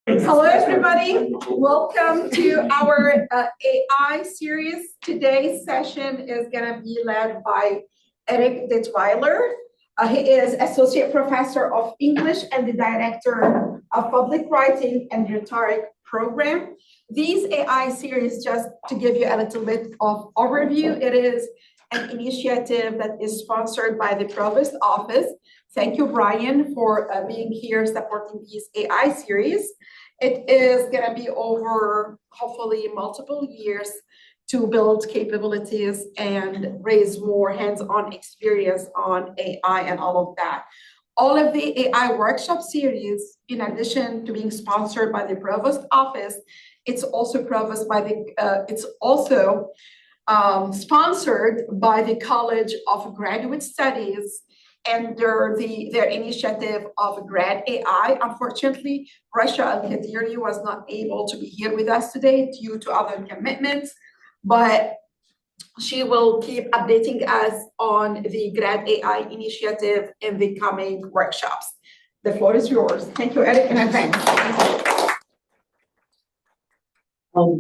Hello, everybody. Welcome to our AI series. Today's session is going to be led by Eric Detweiler. He is Associate Professor of English and the Director of Public Writing and Rhetoric Program. These AI series, just to give you a little bit of overview, it is an initiative that is sponsored by the Provost Office. Thank you, Brian, for being here supporting these AI series. It is going to be over, hopefully, multiple years to build capabilities and raise more hands-on experience on AI and all of that. All of the AI workshop series, in addition to being sponsored by the Provost Office, it's also sponsored by the College of Graduate Studies under their initiative of Grad AI. Unfortunately, Rasha Al-Kadiri was not able to be here with us today due to other commitments, but she will keep updating us on the Grad AI initiative in the coming workshops. The floor is yours. Thank you, Eric, in advance.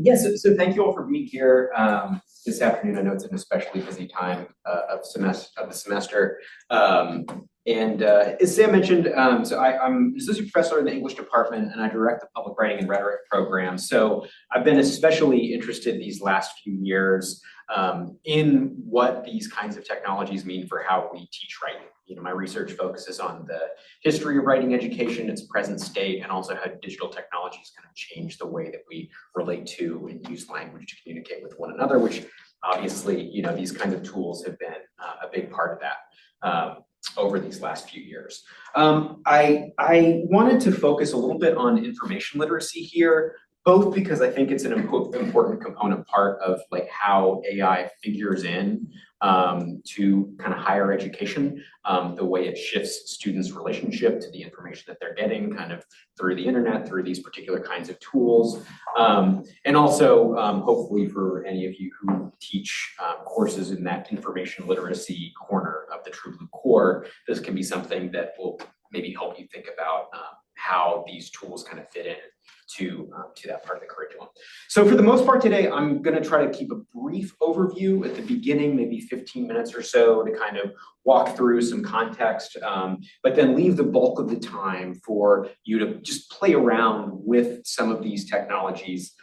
Yes, so thank you all for being here this afternoon. I know it's an especially busy time of the semester. As Sam mentioned, so I'm associate professor in the English department, and I direct the public writing and rhetoric program. So I've been especially interested these last few years in what these kinds of technologies mean for how we teach writing. You know, my research focuses on the history of writing education, its present state, and also how digital technologies kind of change the way that we relate to and use language to communicate with one another, which obviously, you know, these kinds of tools have been a big part of that over these last few years. I wanted to focus a little bit on information literacy here, both because I think it's an important component part of like how AI figures in to kind of higher education, the way it shifts students' relationship to the information that they're getting kind of through the internet, through these particular kinds of tools. And also, hopefully for any of you who teach courses in that information literacy corner of the True Blue core, this can be something that will maybe help you think about how these tools kind of fit in to that part of the curriculum. So for the most part today, I'm going to try to keep a brief overview at the beginning, maybe 15 minutes or so, to kind of walk through some context, but then leave the bulk of the time for you to just play around with some of these technologies,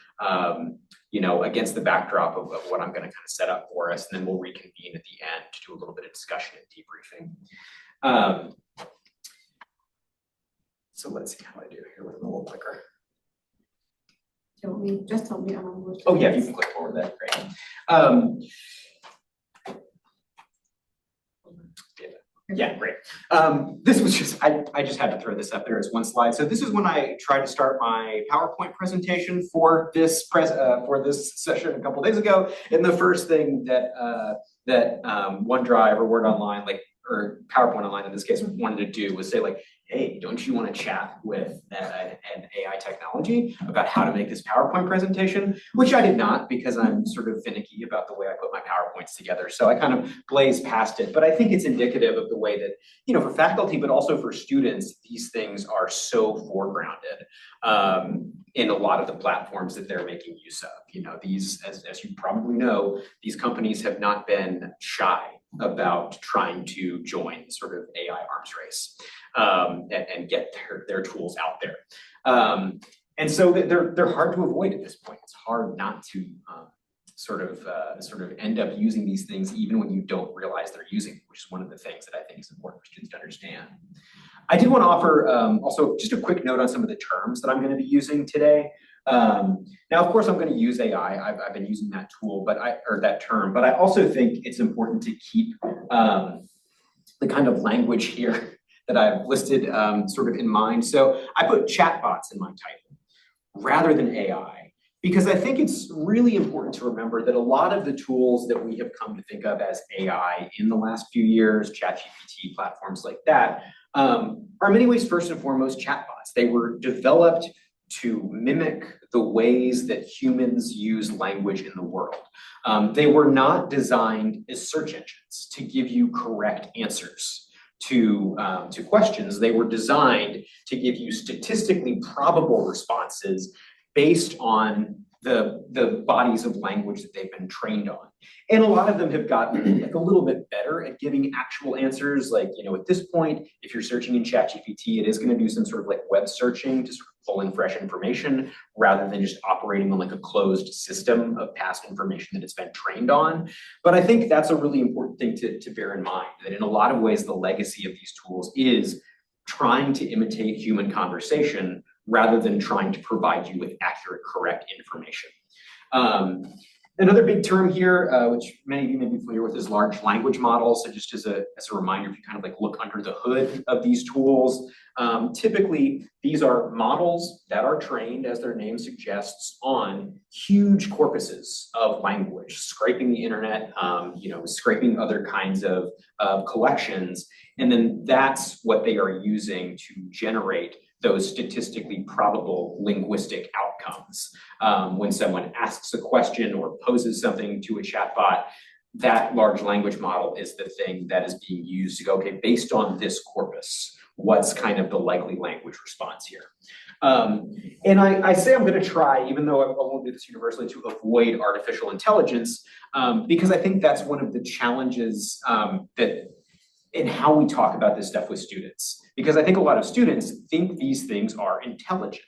you know, against the backdrop of what I'm going to kind of set up for us, and then we'll reconvene at the end to do a little bit of discussion and debriefing. So let's see how I do here with a little clicker. Just tell me. Oh yeah, you can click forward. That's great. Yeah, great. This was just, I just had to throw this up there as one slide. So this is when I tried to start my PowerPoint presentation for this session a couple of days ago. And the first thing that OneDrive or Word Online, or PowerPoint Online in this case, wanted to do was say like, hey, don't you want to chat with an AI technology about how to make this PowerPoint presentation? Which I did not, because I'm sort of finicky about the way I put my PowerPoints together. So I kind of blazed past it. But I think it's indicative of the way that, you know, for faculty, but also for students, these things are so foregrounded in a lot of the platforms that they're making use of. You know, these, as you probably know, these companies have not been shy about trying to join sort of AI arms race and get their tools out there. And so they're hard to avoid at this point. It's hard not to sort of end up using these things even when you don't realize they're using them, which is one of the things that I think is important for students to understand. I did want to offer also just a quick note on some of the terms that I'm going to be using today. Now, of course, I'm going to use AI. I've been using that tool, that term, but I also think it's important to keep the kind of language here that I've listed sort of in mind. So I put chatbots in my title rather than AI, because I think it's really important to remember that a lot of the tools that we have come to think of as AI in the last few years, ChatGPT, platforms like that, are in many ways, first and foremost, chatbots. They were developed to mimic the ways that humans use language in the world. They were not designed as search engines to give you correct answers to questions. They were designed to give you statistically probable responses based on the bodies of language that they've been trained on. And a lot of them have gotten like a little bit better at giving actual answers. Like, you know, at this point, if you're searching in ChatGPT, it is going to do some sort of like web searching to sort of pull in fresh information rather than just operating on like a closed system of past information that it's been trained on. But I think that's a really important thing to bear in mind, that in a lot of ways, the legacy of these tools is trying to imitate human conversation rather than trying to provide you with accurate, correct information. Another big term here, which many of you may be familiar with, is large language models. So just as a reminder, if you kind of like look under the hood of these tools, typically these are models that are trained, as their name suggests, on huge corpuses of language, scraping the internet, you know, scraping other kinds of collections. And then that's what they are using to generate those statistically probable linguistic outcomes. When someone asks a question or poses something to a chatbot, that large language model is the thing that is being used to go, okay, based on this corpus, what's kind of the likely language response here? And I say I'm going to try, even though I won't do this universally, to avoid artificial intelligence, because I think that's one of the challenges that in how we talk about this stuff with students. Because I think a lot of students think these things are intelligent,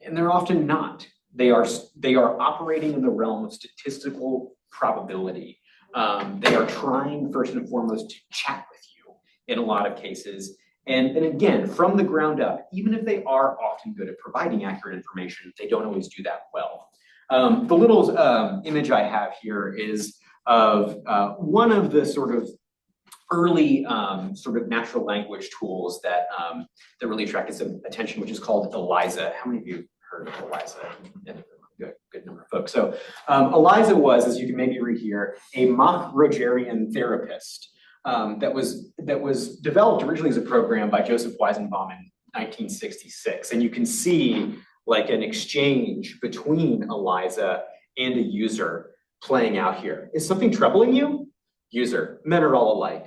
and they're often not. They are operating in the realm of statistical probability. They are trying first and foremost to chat with you in a lot of cases. And again, from the ground up, even if they are often good at providing accurate information, they don't always do that well. The little image I have here is of one of the sort of early sort of natural language tools that that really attracted some attention, which is called ELIZA. How many of you heard of ELIZA? Good number of folks. So ELIZA was, as you can maybe read here, a mock Rogerian therapist that was developed originally as a program by Joseph Weizenbaum in 1966. And you can see like an exchange between ELIZA and a user playing out here. Is something troubling you? User, men are all alike.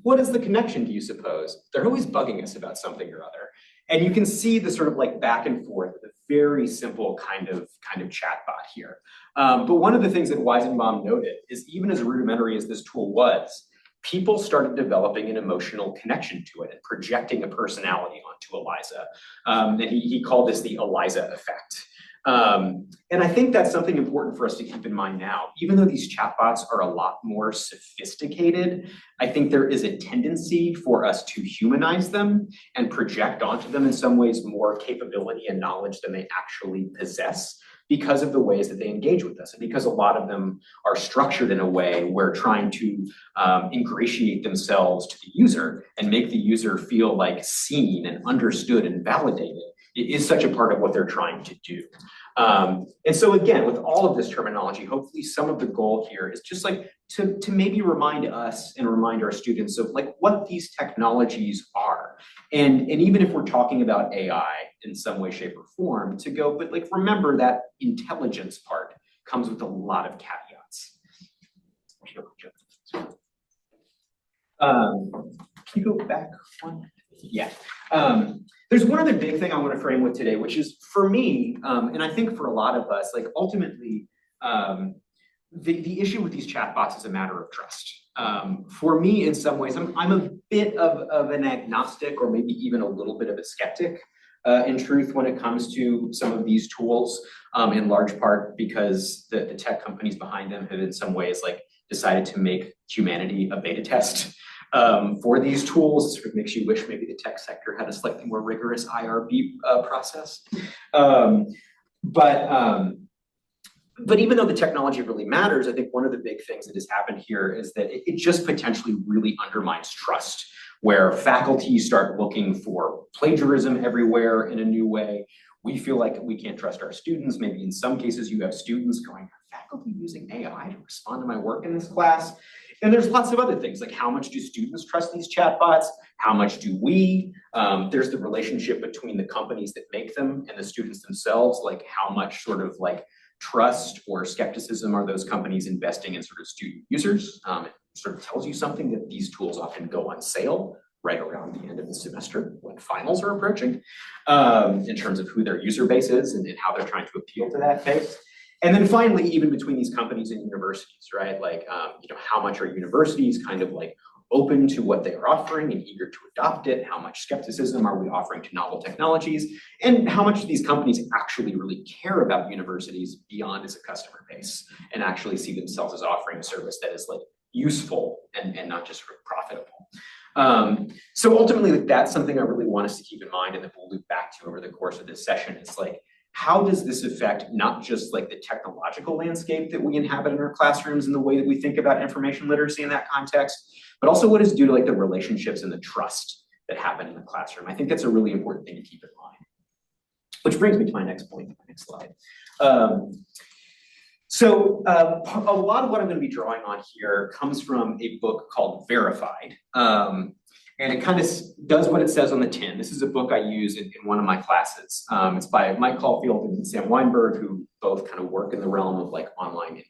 What is the connection, do you suppose? They're always bugging us about something or other. And you can see the sort of like back and forth, the very simple kind of chatbot here. But one of the things that Weizenbaum noted is even as rudimentary as this tool was, people started developing an emotional connection to it and projecting a personality onto ELIZA. And he called this the ELIZA effect. And I think that's something important for us to keep in mind now. Even though these chatbots are a lot more sophisticated, I think there is a tendency for us to humanize them and project onto them in some ways more capability and knowledge than they actually possess because of the ways that they engage with us. And because a lot of them are structured in a way where trying to ingratiate themselves to the user and make the user feel like seen and understood and validated, it is such a part of what they're trying to do. And so again, with all of this terminology, hopefully some of the goal here is just like to maybe remind us and remind our students of like what these technologies are. And even if we're talking about AI in some way, shape, or form, to go, but like remember that intelligence part comes with a lot of caveats. Can you go back one? Yeah. There's one other big thing I want to frame with today, which is for me, and I think for a lot of us, like ultimately, the issue with these chatbots is a matter of trust. For me, in some ways, I'm a bit of an agnostic or maybe even a little bit of a skeptic in truth when it comes to some of these tools, in large part because the tech companies behind them have in some ways like decided to make humanity a beta test. For these tools. It sort of makes you wish maybe the tech sector had a slightly more rigorous IRB process. But even though the technology really matters, I think one of the big things that has happened here is that it just potentially really undermines trust, where faculty start looking for plagiarism everywhere in a new way. We feel like we can't trust our students. Maybe in some cases you have students going, are faculty using AI to respond to my work in this class? And there's lots of other things, like how much do students trust these chatbots? How much do we? There's the relationship between the companies that make them and the students themselves, like how much sort of like trust or skepticism are those companies investing in sort of student users? It sort of tells you something that these tools often go on sale right around the end of the semester when finals are approaching, in terms of who their user base is and how they're trying to appeal to that base. And then finally, even between these companies and universities, right? Like, how much are universities kind of like open to what they are offering and eager to adopt it? How much skepticism are we offering to novel technologies? And how much do these companies actually really care about universities beyond as a customer base and actually see themselves as offering a service that is like useful and not just sort of profitable? So ultimately, like, that's something I really want us to keep in mind and that we'll loop back to over the course of this session. It's like, how does this affect not just like the technological landscape that we inhabit in our classrooms and the way that we think about information literacy in that context, but also what is due to like the relationships and the trust that happen in the classroom? I think that's a really important thing to keep in mind. Which brings me to my next point, my next slide. So a lot of what I'm going to be drawing on here comes from a book called Verified. And it kind of does what it says on the tin. This is a book I use in one of my classes. It's by Mike Caulfield and Sam Weinberg, who both kind of work in the realm of like online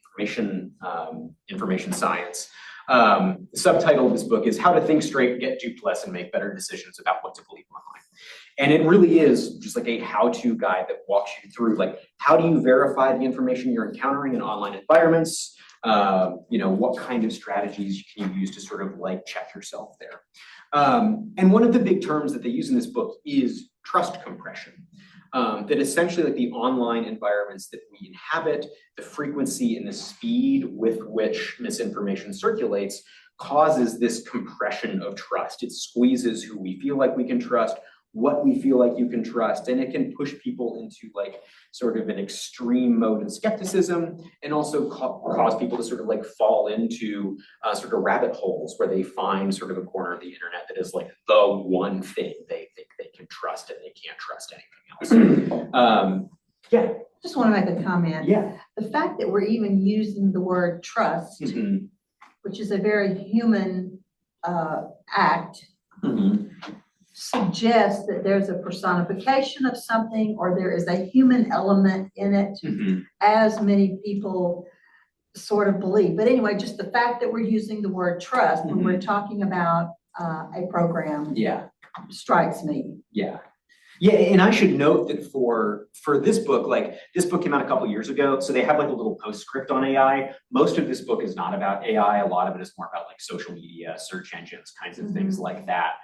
information science. The subtitle of this book is How to Think Straight, Get Duped Less, and Make Better Decisions About What to Believe Online. And it really is just like a how-to guide that walks you through like, how do you verify the information you're encountering in online environments? What kind of strategies can you use to sort of like check yourself there? And one of the big terms that they use in this book is trust compression. That essentially like the online environments that we inhabit, the frequency and the speed with which misinformation circulates causes this compression of trust. It squeezes who we feel like we can trust, what we feel like you can trust, and it can push people into like sort of an extreme mode of skepticism, and also cause people to sort of like fall into sort of rabbit holes where they find sort of a corner of the internet that is like the one thing they think they can trust and they can't trust anything else. Yeah. Just want to make a comment. Yeah. The fact that we're even using the word trust, Mm-hmm. which is a very human act, Mm-hmm. suggests that there's a personification of something or there is a human element in it, Mm-hmm. as many people sort of believe. But anyway, just the fact that we're using the word trust when we're talking about a program, Yeah. strikes me. Yeah. Yeah, and I should note that for this book, like this book came out a couple years ago, so they have like a little postscript on AI. Most of this book is not about AI. A lot of it is more about like social media, search engines, kinds of things like that,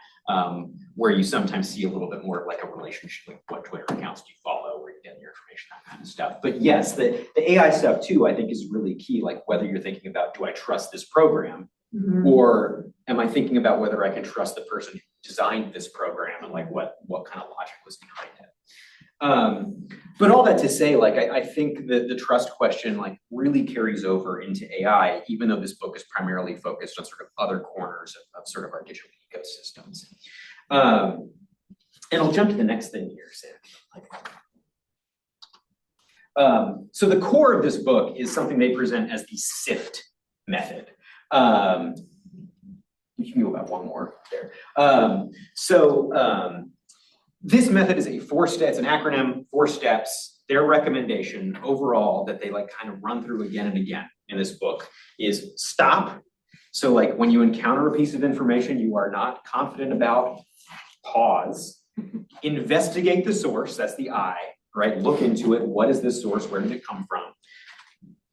where you sometimes see a little bit more of like a relationship, like what Twitter accounts do you follow, where you get your information, that kind of stuff. But yes, the AI stuff too, I think is really key, like whether you're thinking about, do I trust this program? Mm-hmm. Or am I thinking about whether I can trust the person who designed this program and like what kind of logic was behind it? But all that to say, like I think that the trust question like really carries over into AI, even though this book is primarily focused on sort of other corners of sort of our digital ecosystems. And I'll jump to the next thing here, Sam. So the core of this book is something they present as the SIFT method. You can go about one more there. This method is it's an acronym, 4 steps. Their recommendation overall that they like kind of run through again and again in this book is stop. So like when you encounter a piece of information you are not confident about, pause, investigate the source, that's the I, right? Look into it. What is this source? Where did it come from?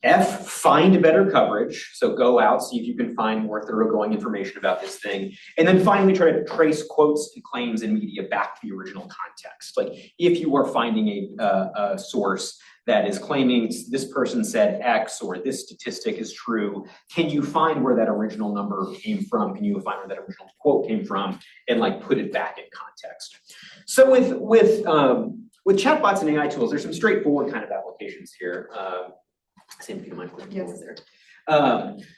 F, find better coverage. So go out, see if you can find more thoroughgoing information about this thing. And then finally try to trace quotes and claims in media back to the original context. Like if you are finding a source that is claiming this person said X or this statistic is true, can you find where that original number came from? Can you find where that original quote came from and like put it back in context? So with chatbots and AI tools, there's some straightforward kind of applications here. Same thing, Michael. Yes. There.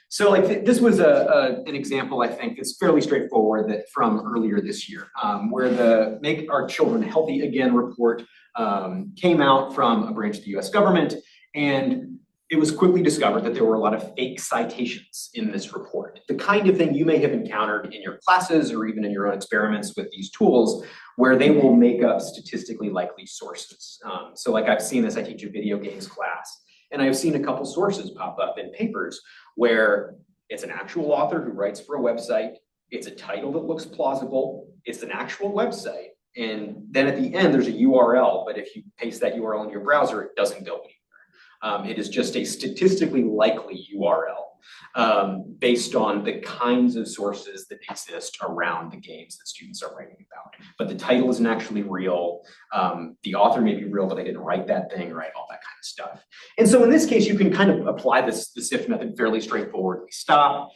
So like this was an example, I think, that's fairly straightforward that from earlier this year, where the Make Our Children Healthy Again report came out from a branch of the US government, and it was quickly discovered that there were a lot of fake citations in this report. The kind of thing you may have encountered in your classes or even in your own experiments with these tools, where they will make up statistically likely sources. So like I've seen this, I teach a video games class, and I've seen a couple sources pop up in papers where it's an actual author who writes for a website, it's a title that looks plausible, it's an actual website, and then at the end, there's a URL, but if you paste that URL in your browser, it doesn't go anywhere. It is just a statistically likely URL based on the kinds of sources that exist around the games that students are writing about. But the title isn't actually real. The author may be real, but they didn't write that thing, right? All that kind of stuff. And so in this case, you can kind of apply the SIFT method fairly straightforwardly. Stop,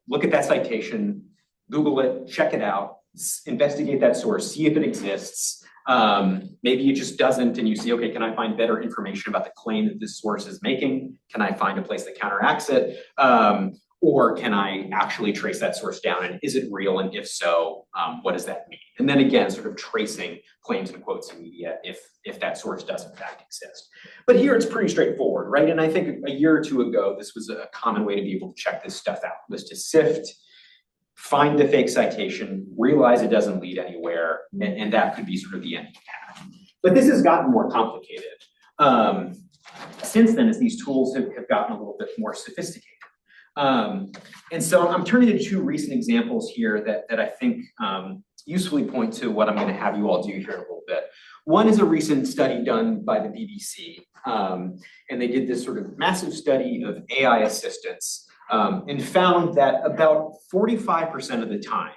look at that citation, Google it, check it out, investigate that source, see if it exists. Maybe it just doesn't, and you see, okay, can I find better information about the claim that this source is making? Can I find a place that counteracts it? Or can I actually trace that source down, and is it real? And if so, what does that mean? And then again, sort of tracing claims and quotes in media if that source does in fact exist. But here it's pretty straightforward, right? And I think a year or two ago, this was a common way to be able to check this stuff out, was to sift, find the fake citation, realize it doesn't lead anywhere, and that could be sort of the end of the path. But this has gotten more complicated since then, as these tools have gotten a little bit more sophisticated. And so I'm turning to two recent examples here that I think usefully point to what I'm going to have you all do here in a little bit. One is a recent study done by the BBC, and they did this sort of massive study of AI assistants and found that about 45% of the time,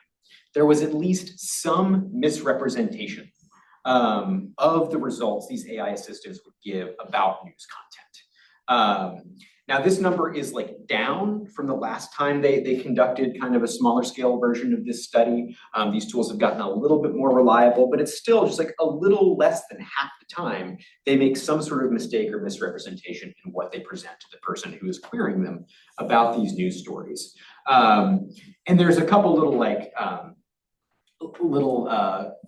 there was at least some misrepresentation of the results these AI assistants would give about news content. Now this number is like down from the last time they conducted kind of a smaller scale version of this study. These tools have gotten a little bit more reliable, but it's still just like a little less than half the time they make some sort of mistake or misrepresentation in what they present to the person who is querying them about these news stories. And there's a couple little like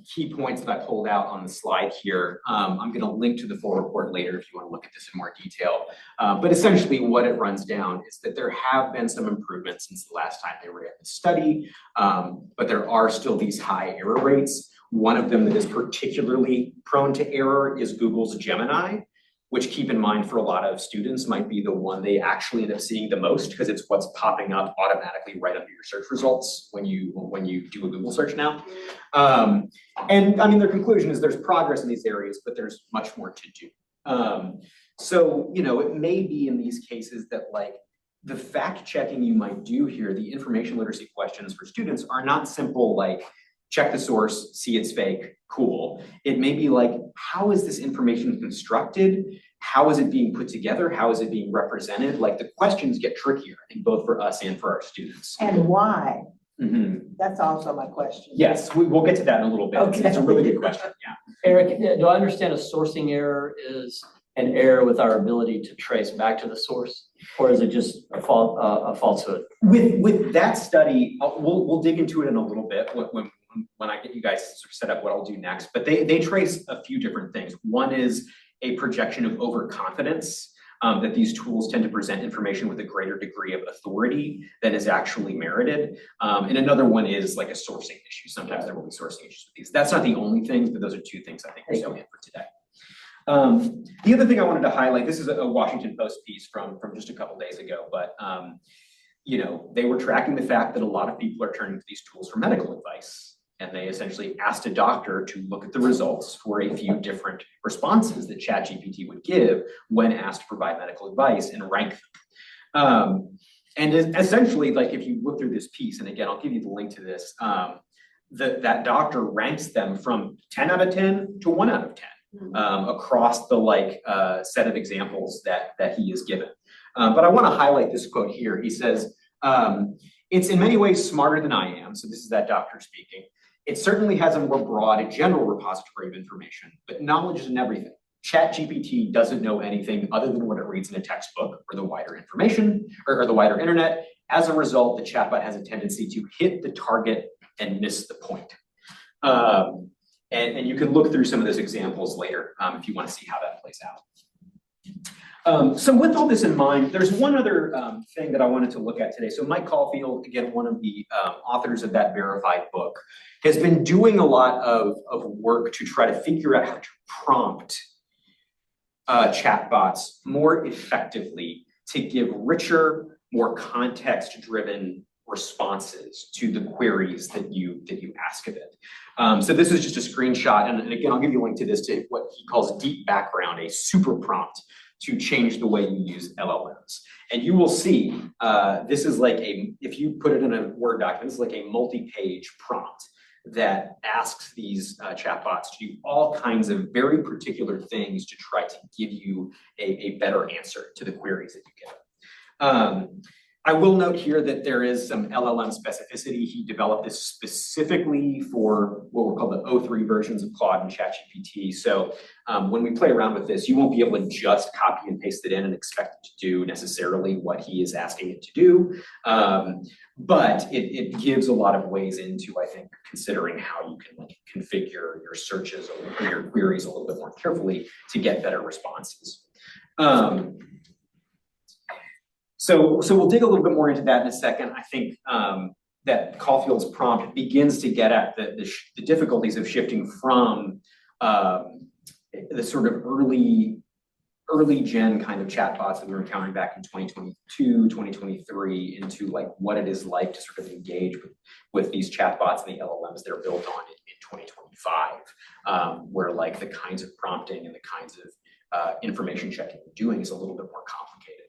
key points that I pulled out on the slide here. I'm going to link to the full report later if you want to look at this in more detail. But essentially what it runs down is that there have been some improvements since the last time they ran the study, but there are still these high error rates. One of them that is particularly prone to error is Google's Gemini, which, keep in mind, for a lot of students might be the one they actually end up seeing the most, because it's what's popping up automatically right under your search results when you do a Google search now. And I mean, their conclusion is there's progress in these areas, but there's much more to do. So, you know, it may be in these cases that like the fact checking you might do here, the information literacy questions for students are not simple like, check the source, see it's fake, cool. It may be like, how is this information constructed? How is it being put together? How is it being represented? Like the questions get trickier, I think, both for us and for our students. And why? Mm-hmm. That's also my question. Yes, we'll get to that in a little bit. Okay. It's a really good question, yeah. Eric, do I understand a sourcing error is an error with our ability to trace back to the source? Or is it just a falsehood? With that study, we'll dig into it in a little bit when I get you guys sort of set up what I'll do next. But they trace a few different things. One is a projection of overconfidence, that these tools tend to present information with a greater degree of authority than is actually merited. And another one is like a sourcing issue. Sometimes there will be sourcing issues with these. That's not the only thing, but those are two things I think we're salient for today. The other thing I wanted to highlight, this is a Washington Post piece from just a couple days ago, but you know, they were tracking the fact that a lot of people are turning to these tools for medical advice. And they essentially asked a doctor to look at the results for a few different responses that ChatGPT would give when asked to provide medical advice and rank them. And essentially, like if you look through this piece, and again, I'll give you the link to this, that doctor ranks them from 10 out of 10 to 1 out of 10 across the like set of examples that he is given. But I want to highlight this quote here. He says, it's in many ways smarter than I am. So this is that doctor speaking. It certainly has a more broad general repository of information, but knowledge isn't everything. ChatGPT doesn't know anything other than what it reads in a textbook or the wider information or the wider internet. As a result, the chatbot has a tendency to hit the target and miss the point. And you can look through some of those examples later if you want to see how that plays out. So with all this in mind, there's one other thing that I wanted to look at today. So Mike Caulfield, again, one of the authors of that verified book, has been doing a lot of work to try to figure out how to prompt chatbots more effectively to give richer, more context-driven responses to the queries that you ask of it. So this is just a screenshot, and again, I'll give you a link to this, to what he calls deep background, a super prompt to change the way you use LLMs. And you will see, this is like if you put it in a Word document, this is like a multi-page prompt that asks these chatbots to do all kinds of very particular things to try to give you a better answer to the queries that you get. I will note here that there is some LLM specificity. He developed this specifically for what were called the O3 versions of Claude and ChatGPT. So when we play around with this, you won't be able to just copy and paste it in and expect it to do necessarily what he is asking it to do. But it gives a lot of ways into, I think, considering how you can like configure your searches or your queries a little bit more carefully to get better responses. So we'll dig a little bit more into that in a second. I think that Caulfield's prompt begins to get at the difficulties of shifting from the sort of early gen kind of chatbots that we were encountering back in 2022, 2023 into like what it is like to sort of engage with these chatbots and the LLMs that are built on in 2025, where like the kinds of prompting and the kinds of information checking we're doing is a little bit more complicated.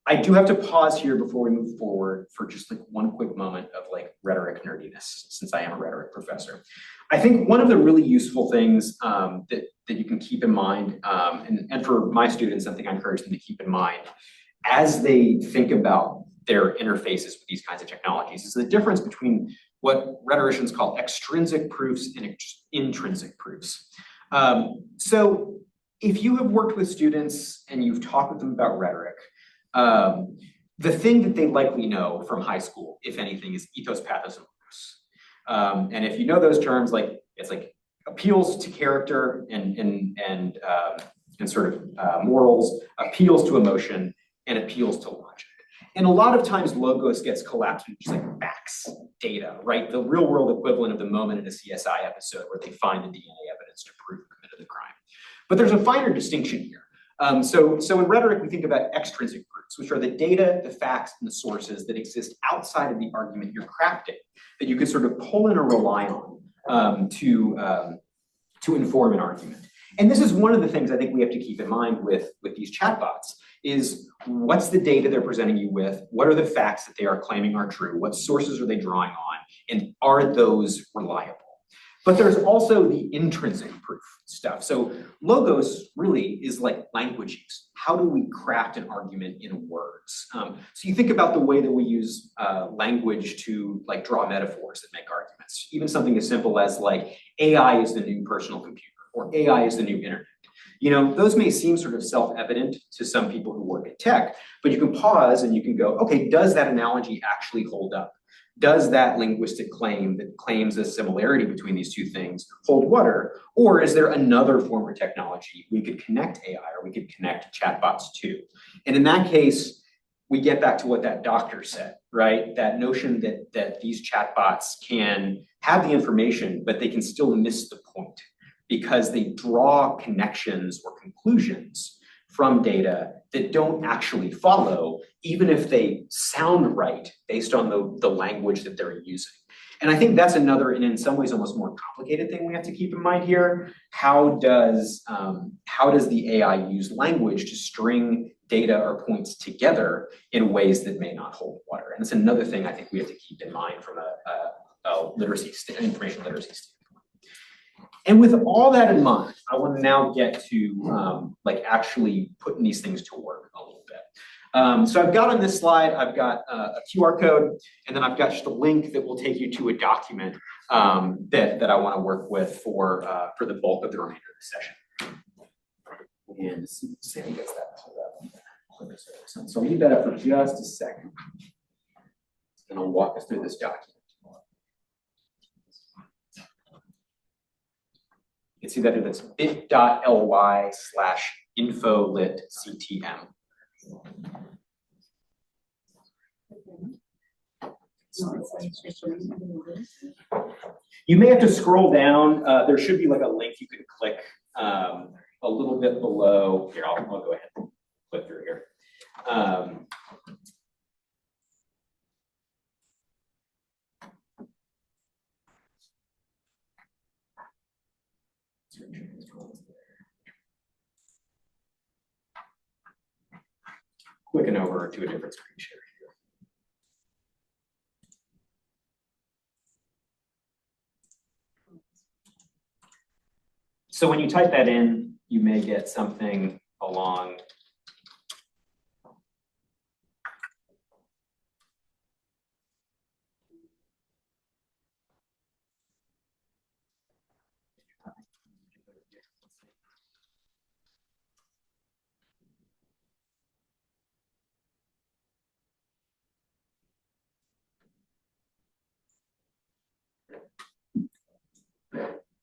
I do have to pause here before we move forward for just like one quick moment of like rhetoric nerdiness, since I am a rhetoric professor. I think one of the really useful things that you can keep in mind, and for my students, something I encourage them to keep in mind as they think about their interfaces with these kinds of technologies, is the difference between what rhetoricians call extrinsic proofs and intrinsic proofs. So if you have worked with students and you've talked with them about rhetoric, the thing that they likely know from high school, if anything, is ethos, pathos, and logos. And if you know those terms, like it's like appeals to character and sort of morals, appeals to emotion, and appeals to logic. And a lot of times logos gets collapsed into just like facts, data, right? The real world equivalent of the moment in a CSI episode where they find the DNA evidence to prove who committed the crime. But there's a finer distinction here. So in rhetoric, we think about extrinsic proofs, which are the data, the facts, and the sources that exist outside of the argument you're crafting, that you can sort of pull in or rely on to inform an argument. And this is one of the things I think we have to keep in mind with these chatbots is what's the data they're presenting you with? What are the facts that they are claiming are true? What sources are they drawing on? And are those reliable? But there's also the intrinsic proof stuff. So logos really is like language use. How do we craft an argument in words? So you think about the way that we use language to like draw metaphors that make arguments. Even something as simple as like AI is the new personal computer or AI is the new internet. You know, those may seem sort of self-evident to some people who work at tech, but you can pause and you can go, okay, does that analogy actually hold up? Does that linguistic claim that claims a similarity between these two things hold water? Or is there another form of technology we could connect AI or we could connect chatbots to? And in that case, we get back to what that doctor said, right? That notion that these chatbots can have the information, but they can still miss the point because they draw connections or conclusions from data that don't actually follow, even if they sound right based on the language that they're using. And I think that's another, and in some ways almost more complicated thing we have to keep in mind here. How does the AI use language to string data or points together in ways that may not hold water? And it's another thing I think we have to keep in mind from a information literacy standpoint. And with all that in mind, I want to now get to like actually putting these things to work a little bit. So I've got on this slide, I've got a QR code, and then I've got just a link that will take you to a document that I want to work with for the bulk of the remainder of the session. And Sam gets that. So I'll leave that up for just a second, and I'll walk us through this document. You can see that it's bit.ly/infolitctm. You may have to scroll down. There should be like a link you can click a little bit below. Here, I'll go ahead and click through here. Clicking over to a different screen share here. So when you type that in, you may get something along.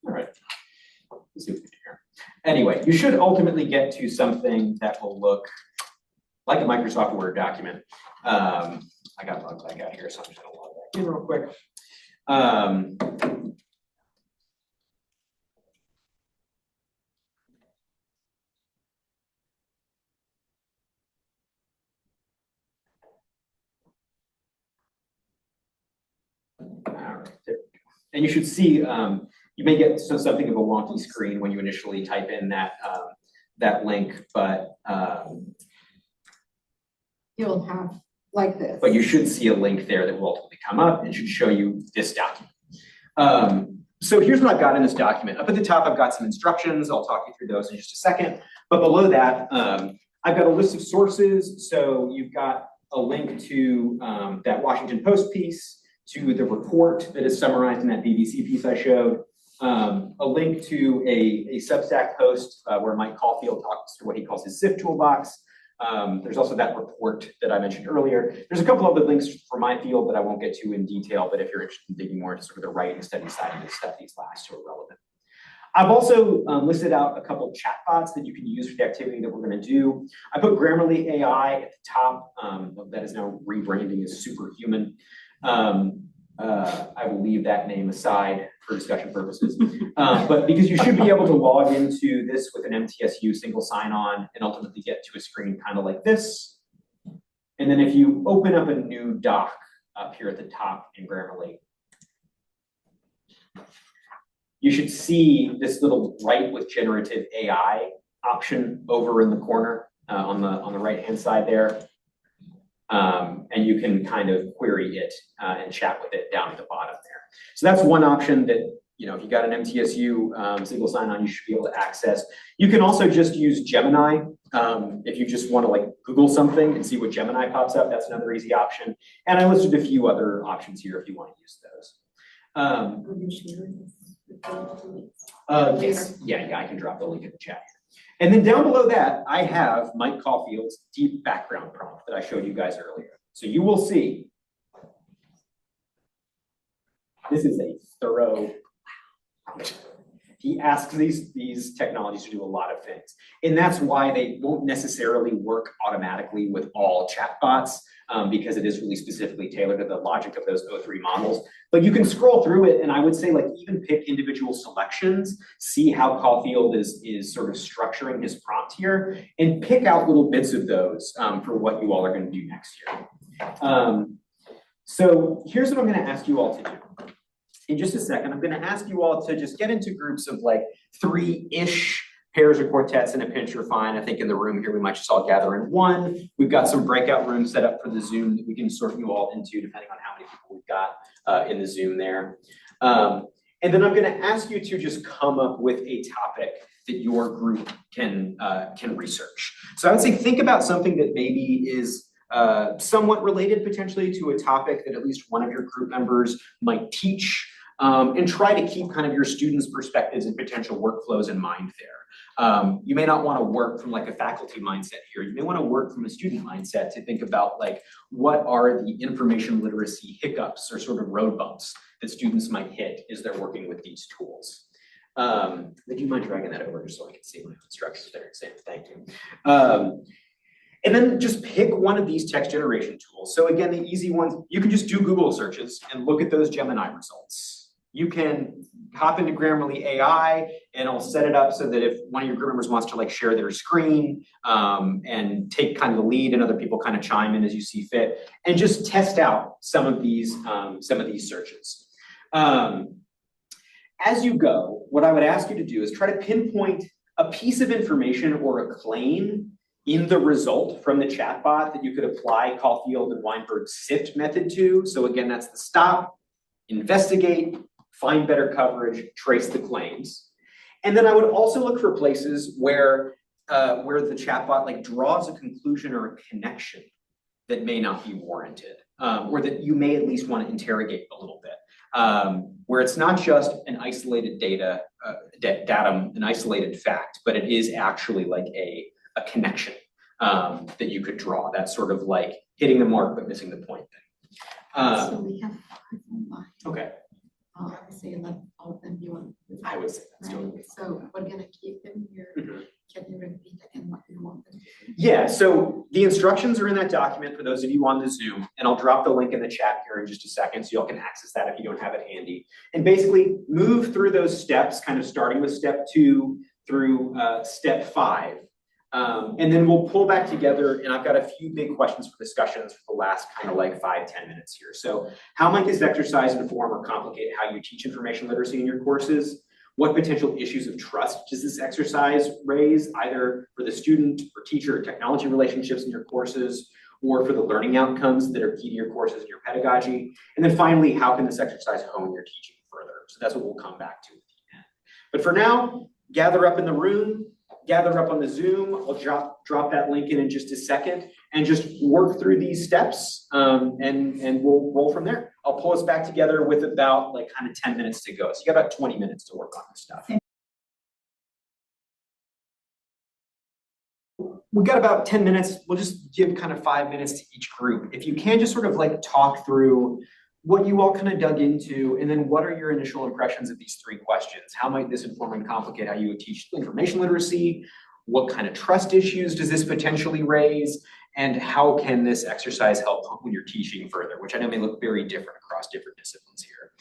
All right. Let's see what we can do here. Anyway, you should ultimately get to something that will look like a Microsoft Word document. I got logged back out here, so I'm just gonna log back in real quick. All right, there we go. And you should see, you may get something of a wonky screen when you initially type in that link, but You'll have like this. you should see a link there that will ultimately come up and should show you this document. So here's what I've got in this document. Up at the top, I've got some instructions. I'll talk you through those in just a second. But below that, I've got a list of sources. So you've got a link to that Washington Post piece, to the report that is summarized in that BBC piece I showed, a link to a Substack post where Mike Caulfield talks to what he calls his SIF toolbox. There's also that report that I mentioned earlier. There's a couple other links for my field that I won't get to in detail, but if you're interested in digging more into sort of the write and study side of this stuff, these last two are relevant. I've also listed out a couple of chatbots that you can use for the activity that we're going to do. I put Grammarly AI at the top. That is now rebranding as Superhuman. I will leave that name aside for discussion purposes. But because you should be able to log into this with an MTSU single sign-on and ultimately get to a screen kind of like this. And then if you open up a new doc up here at the top in Grammarly, you should see this little write with generative AI option over in the corner on the right-hand side there. And you can kind of query it and chat with it down at the bottom there. So that's one option that, you know, if you got an MTSU single sign-on, you should be able to access. You can also just use Gemini. If you just want to like Google something and see what Gemini pops up, that's another easy option. And I listed a few other options here if you want to use those. Yes, yeah, I can drop the link in the chat. And then down below that, I have Mike Caulfield's deep background prompt that I showed you guys earlier. So you will see, this is a thorough, he asks these technologies to do a lot of things. And that's why they won't necessarily work automatically with all chatbots, because it is really specifically tailored to the logic of those O3 models. But you can scroll through it, and I would say like even pick individual selections, see how Caulfield is sort of structuring his prompt here, and pick out little bits of those for what you all are going to do next year. So here's what I'm going to ask you all to do. In just a second, I'm going to ask you all to just get into groups of like 3-ish pairs or quartets, and a pinch are fine. I think in the room here, we might just all gather in one. We've got some breakout rooms set up for the Zoom that we can sort you all into depending on how many people we've got in the Zoom there. And then I'm going to ask you to just come up with a topic that your group can research. So I would say think about something that maybe is somewhat related potentially to a topic that at least one of your group members might teach, and try to keep kind of your students' perspectives and potential workflows in mind there. You may not want to work from like a faculty mindset here. You may want to work from a student mindset to think about like, what are the information literacy hiccups or sort of road bumps that students might hit as they're working with these tools. Would you mind dragging that over just so I can see my instructions there and saying thank you. And then just pick one of these text generation tools. So again, the easy ones, you can just do Google searches and look at those Gemini results. You can hop into Grammarly AI and I'll set it up so that if one of your group members wants to like share their screen and take kind of the lead and other people kind of chime in as you see fit, and just test out some of these searches. As you go, what I would ask you to do is try to pinpoint a piece of information or a claim in the result from the chatbot that you could apply Caulfield and Weinberg's SIFT method to. So again, that's the stop, investigate, find better coverage, trace the claims. And then I would also look for places where the chatbot like draws a conclusion or a connection that may not be warranted, or that you may at least want to interrogate a little bit, where it's not just an isolated datum, an isolated fact, but it is actually like a connection that you could draw. That's sort of like hitting the mark but missing the point thing. So we have 5 online. Okay, I would say let all of them be on. I would say that's Right, totally. so we're gonna keep them here. Mhm. Can you repeat again what you want them to do? Yeah, so the instructions are in that document for those of you on the Zoom, and I'll drop the link in the chat here in just a second so y'all can access that if you don't have it handy. And basically move through those steps, kind of starting with step 2 through step 5. And then we'll pull back together, and I've got a few big questions for discussions for the last kind of like 5-10 minutes here. So how might this exercise inform or complicate how you teach information literacy in your courses? What potential issues of trust does this exercise raise, either for the student or teacher or technology relationships in your courses, or for the learning outcomes that are key to your courses and your pedagogy? And then finally, how can this exercise hone your teaching further? So that's what we'll come back to at the end. But for now, gather up in the room, gather up on the Zoom. I'll drop that link in just a second, and just work through these steps, and we'll roll from there. I'll pull us back together with about like kind of 10 minutes to go. So you got about 20 minutes to work on this stuff. We got about 10 minutes. We'll just give kind of 5 minutes to each group. If you can just sort of like talk through what you all kind of dug into, and then what are your initial impressions of these 3 questions? How might this inform and complicate how you would teach information literacy? What kind of trust issues does this potentially raise? And how can this exercise help when you're teaching further, which I know may look very different across different disciplines here.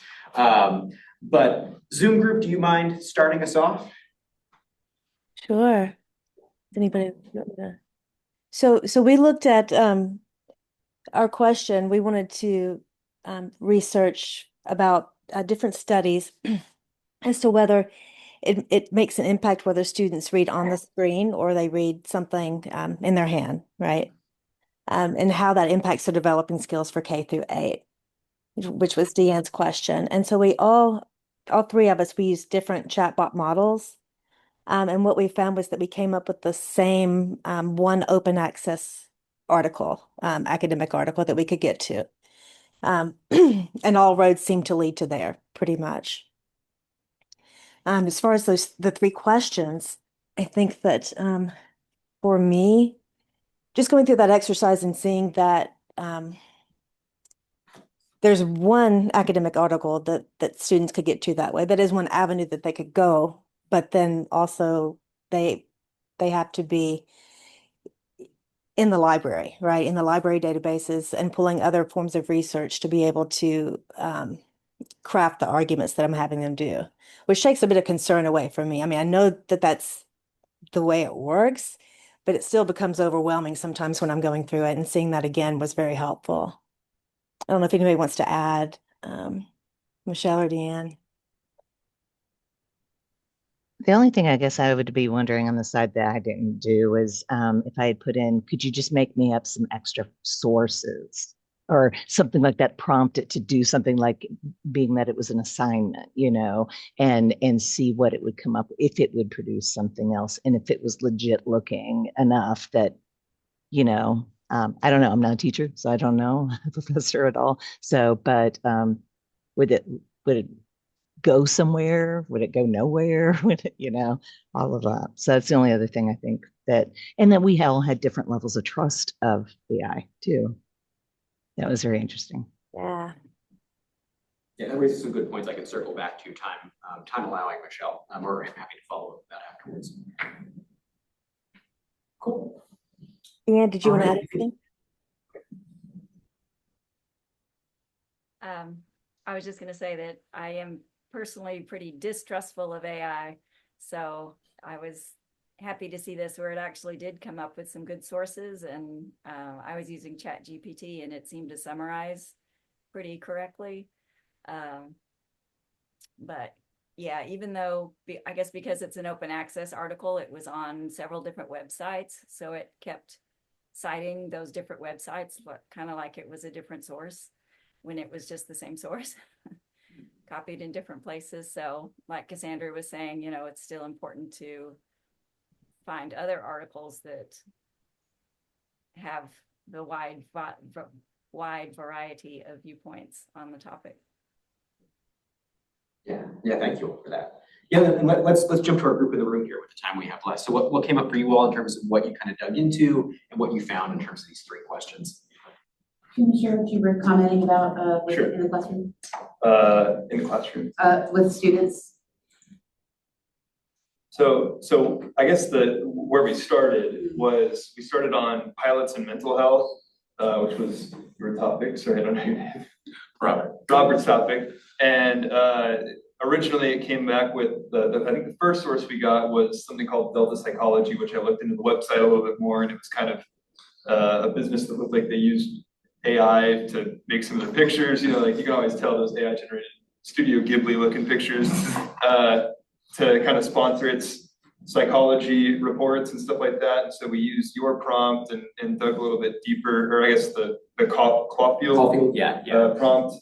But Zoom group, do you mind starting us off? Sure. Does anybody want me to- So we looked at our question. We wanted to research about different studies as to whether it makes an impact whether students read on the screen or they read something in their hand, right? And how that impacts their developing skills for K through 8, which was Deanne's question. And so we all 3 of us, we used different chatbot models. And what we found was that we came up with the same one open access article, academic article that we could get to. And all roads seem to lead to there pretty much. As far as the 3 questions, I think that for me, just going through that exercise and seeing that there's one academic article that students could get to that way. That is one avenue that they could go, but then also they have to be in the library, right? In the library databases and pulling other forms of research to be able to craft the arguments that I'm having them do, which takes a bit of concern away from me. I mean, I know that that's the way it works, but it still becomes overwhelming sometimes when I'm going through it, and seeing that again was very helpful. I don't know if anybody wants to add, Michelle or Deanne. The only thing I guess I would be wondering on the side that I didn't do is if I had put in, could you just make me up some extra sources or something like that, prompt it to do something like, being that it was an assignment, and see what it would come up, if it would produce something else, and if it was legit looking enough that, I don't know, I'm not a teacher, so I don't know, a professor at all. So, but would it go somewhere? Would it go nowhere? Would it, all of that. So that's the only other thing I think and then we all had different levels of trust of the AI too. That was very interesting. Yeah. Yeah, that raises some good points I can circle back to time allowing, Michelle, or I'm happy to follow up with that afterwards. Cool. Deanne, did you want to add Alright. anything? I was just going to say that I am personally pretty distrustful of AI. So I was happy to see this where it actually did come up with some good sources. And I was using ChatGPT and it seemed to summarize pretty correctly. But yeah, even though, I guess because it's an open access article, it was on several different websites. So it kept citing those different websites, but kind of like it was a different source when it was just the same source, copied in different places. So like Cassandra was saying, it's still important to find other articles that have the wide variety of viewpoints on the topic. Yeah, thank you all for that. Yeah, and let's jump to our group in the room here with the time we have left. So what came up for you all in terms of what you kind of dug into and what you found in terms of these 3 questions? Can you share what you were commenting about Sure. in the classroom? In the classroom. With students? So I guess where we started was we started on pilots and mental health, which was your topic. Sorry, I don't know your name. Robert's topic. And originally it came back with I think the first source we got was something called Delta Psychology, which I looked into the website a little bit more, and it was kind of a business that looked like they used AI to make some of their pictures. Like you can always tell those AI generated Studio Ghibli looking pictures to kind of sponsor its psychology reports and stuff like that. And so we used your prompt and dug a little bit deeper, or I guess the Caulfield prompt,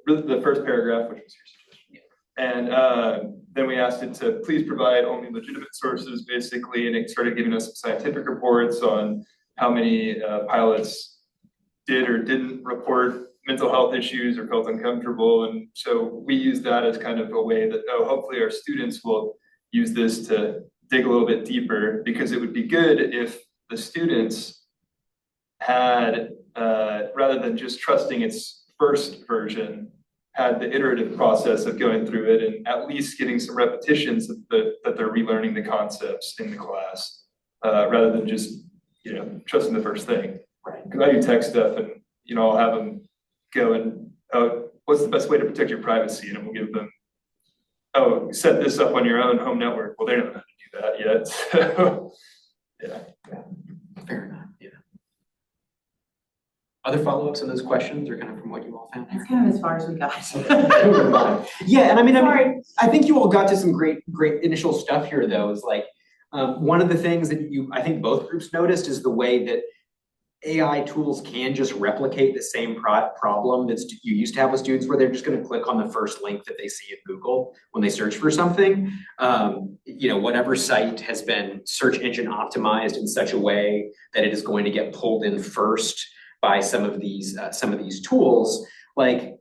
really the first paragraph, which was your suggestion. And then we asked it to please provide only legitimate sources, basically, and it started giving us some scientific reports on how many pilots did or didn't report mental health issues or felt uncomfortable. And so we use that as kind of a way that, hopefully our students will use this to dig a little bit deeper, because it would be good if the students had, rather than just trusting its first version, had the iterative process of going through it and at least getting some repetitions that they're relearning the concepts in the class, rather than just, trusting the first thing. Right. Because I do tech stuff and, I'll have them go and, what's the best way to protect your privacy? And we'll give them, set this up on your own home network. Well, they don't know how to do that yet. So, yeah. Fair enough, yeah. Other follow-ups on those questions or kind of from what you all found? That's kind of as far as we got. Yeah, and Sorry. I think you all got to some great initial stuff here, though. Is like one of the things that I think both groups noticed is the way that AI tools can just replicate the same problem that you used to have with students, where they're just going to click on the first link that they see in Google when they search for something. Whatever site has been search engine optimized in such a way that it is going to get pulled in first by some of these tools, like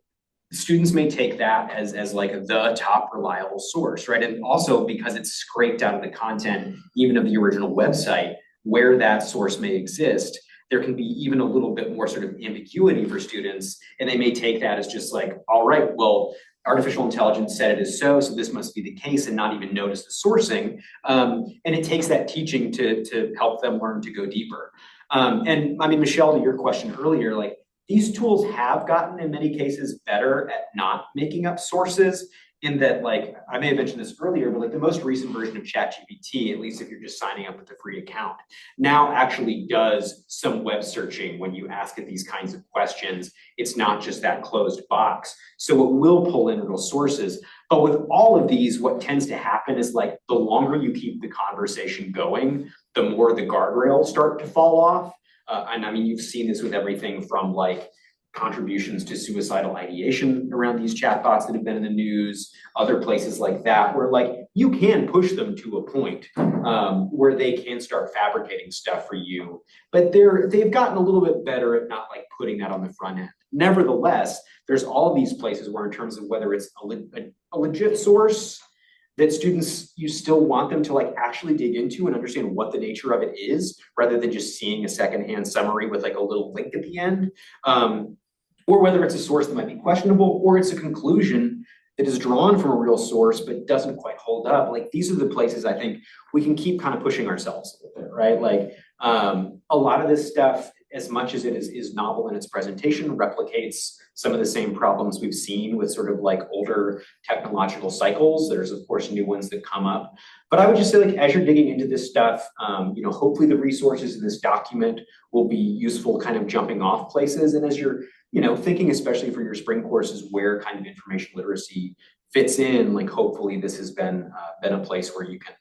students may take that as like the top reliable source, right? And also because it's scraped out of the content, even of the original website, where that source may exist, there can be even a little bit more sort of ambiguity for students. And they may take that as just like, all right, well, artificial intelligence said it is so this must be the case, and not even notice the sourcing. And it takes that teaching to help them learn to go deeper. And I mean, Michelle, to your question earlier, like these tools have gotten in many cases better at not making up sources, in that, like, I may have mentioned this earlier, but like the most recent version of ChatGPT, at least if you're just signing up with a free account, now actually does some web searching when you ask it these kinds of questions. It's not just that closed box. So it will pull in real sources. But with all of these, what tends to happen is like the longer you keep the conversation going, the more the guardrails start to fall off. And I mean, you've seen this with everything from like contributions to suicidal ideation around these chatbots that have been in the news, other places like that, where like you can push them to a point where they can start fabricating stuff for you. But they've gotten a little bit better at not like putting that on the front end. Nevertheless, there's all these places where, in terms of whether it's a legit source that students, you still want them to like actually dig into and understand what the nature of it is, rather than just seeing a secondhand summary with like a little link at the end. Or whether it's a source that might be questionable, or it's a conclusion that is drawn from a real source but doesn't quite hold up. Like these are the places I think we can keep kind of pushing ourselves a little bit, right? Like a lot of this stuff, as much as it is novel in its presentation, replicates some of the same problems we've seen with sort of like older technological cycles. There's of course new ones that come up. But I would just say, like, as you're digging into this stuff, hopefully the resources in this document will be useful kind of jumping off places. And as you're thinking, especially for your spring courses, where kind of information literacy fits in, like hopefully this has been a place where you can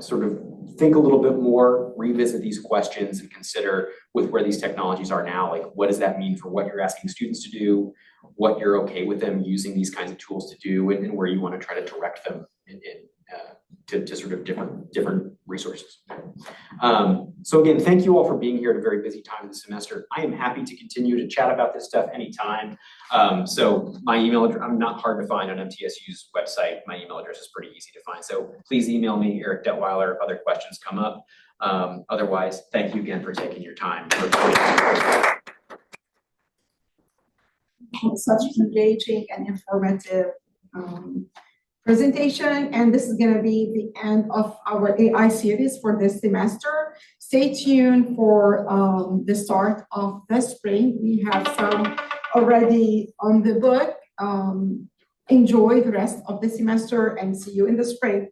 sort of think a little bit more, revisit these questions and consider with where these technologies are now, like what does that mean for what you're asking students to do, what you're okay with them using these kinds of tools to do, and where you want to try to direct them to sort of different resources. So again, thank you all for being here at a very busy time of the semester. I am happy to continue to chat about this stuff anytime. So my email address, I'm not hard to find on MTSU's website. My email address is pretty easy to find. So please email me, Eric Detweiler, if other questions come up. Otherwise, thank you again for taking your time. Such engaging and informative presentation, and this is going to be the end of our AI series for this semester. Stay tuned for the start of the spring. We have some already on the book. Enjoy the rest of the semester and see you in the spring.